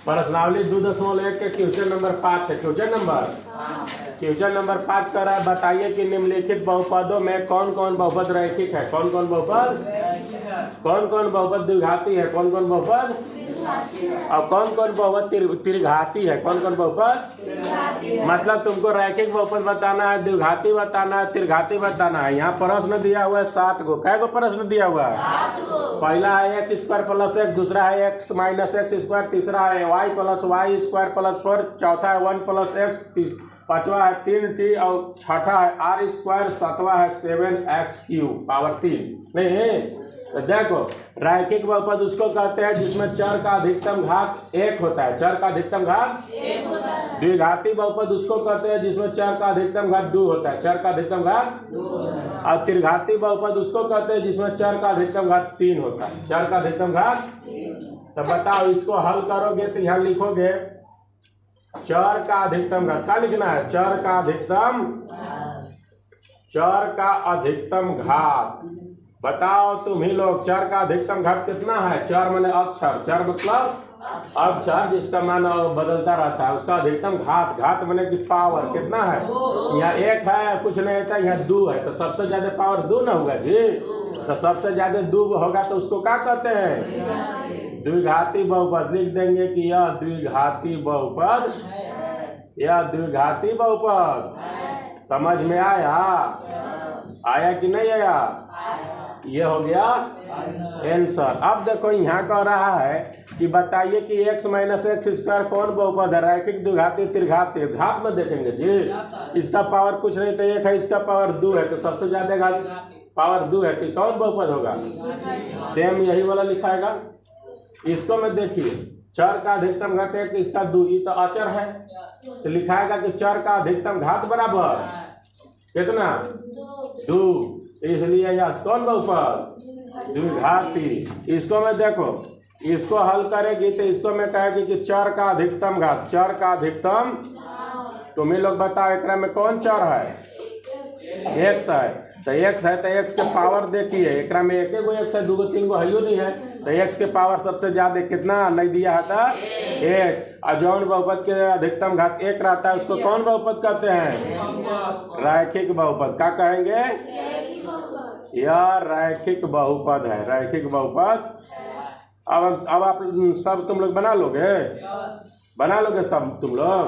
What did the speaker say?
प्रश्नावली 2.1 के question number 5 है। क्वेश्चन नंबर 5 कर रहा है, बताइए कि निम्नलिखित बहुपदों में कौन कौन बहुपद रैखिक है। कौन कौन बहुपद द्विघाती है। कौन कौन बहुपद और कौन कौन बहुपद त्रिघाती है। कौन कौन बहुपद मतलब तुमको रैखिक बहुपद बताना है, द्विघाती बताना है, त्रिघाती बताना है। यहाँ प्रश्न दिया हुआ है 7 गो। कै गो प्रश्न दिया हुआ है? पहला है x² + x, दूसरा है x - x², तीसरा है y + y² + 4, चौथा है 1 + x, पांचवा है 3t और छठा है r², सातवां है 7x³ पावर 3। नहीं तो देखो, रैखिक बहुपद उसको कहते हैं जिसमें चर का अधिकतम घात 1 होता है। चर का अधिकतम घात 1 होता है। द्विघाती बहुपद उसको कहते हैं जिसमें चर का अधिकतम घात 2 होता है। चर का अधिकतम घात 2 और त्रिघाती बहुपद उसको कहते हैं जिसमें चर का अधिकतम घात 3 होता है। चर का अधिकतम घात 3। तो बताओ, इसको हल करोगे तो यहाँ लिखोगे चर का अधिकतम घात। क्या लिखना है? चर का अधिकतम घात। बताओ तुम ही लोग, चर का अधिकतम घात कितना है? चर माने अक्षर, चर मतलब अक्षर जिसका मान बदलता रहता है, उसका अधिकतम घात। घात माने कि पावर कितना है? यहाँ 1 है, कुछ नहीं होता, यहाँ 2 है, तो सबसे ज्यादा पावर 2 ना होगा जी। तो सबसे ज्यादा 2 होगा तो उसको क्या कहते हैं? द्विघाती बहुपद। लिख देंगे कि यह द्विघाती बहुपद, यह द्विघाती बहुपद। समझ में आया? आया कि नहीं आया? ये हो गया आंसर। अब देखो, यहाँ कह रहा है कि बताइए कि x - x² कौन बहुपद है, रैखिक, द्विघाती, त्रिघाती। घात में देखेंगे जी। इसका पावर कुछ नहीं तो 1 है, इसका पावर 2 है, तो सबसे ज्यादा घात पावर 2 है, तो कौन बहुपद होगा? सेम यही वाला लिखाएगा। इसको में देखिए, चर का अधिकतम घात 1, इसका 2, ये तो अचर है, तो लिखाएगा कि चर का अधिकतम घात बराबर कितना? 2। इसलिए यह कौन बहुपद? द्विघाती। इसको में देखो, इसको हल करेगी तो इसको में कहेगी कि चर का अधिकतम घात। चर का अधिकतम, तुम्हें लोग बताओ एकरा में कौन चर है? x है, तो x है तो x के पावर देखिए, एकरा में एक गो x है, 2 गो 3 गो है नहीं है, तो x के पावर सबसे ज्यादा कितना नहीं दिया है था? 1। और जौन बहुपद के अधिकतम घात 1 रहता है उसको कौन बहुपद कहते हैं? रैखिक बहुपद। क्या कहेंगे? यह रैखिक बहुपद है, रैखिक बहुपद। अब आप सब तुम लोग बना लोगे सब तुम लोग।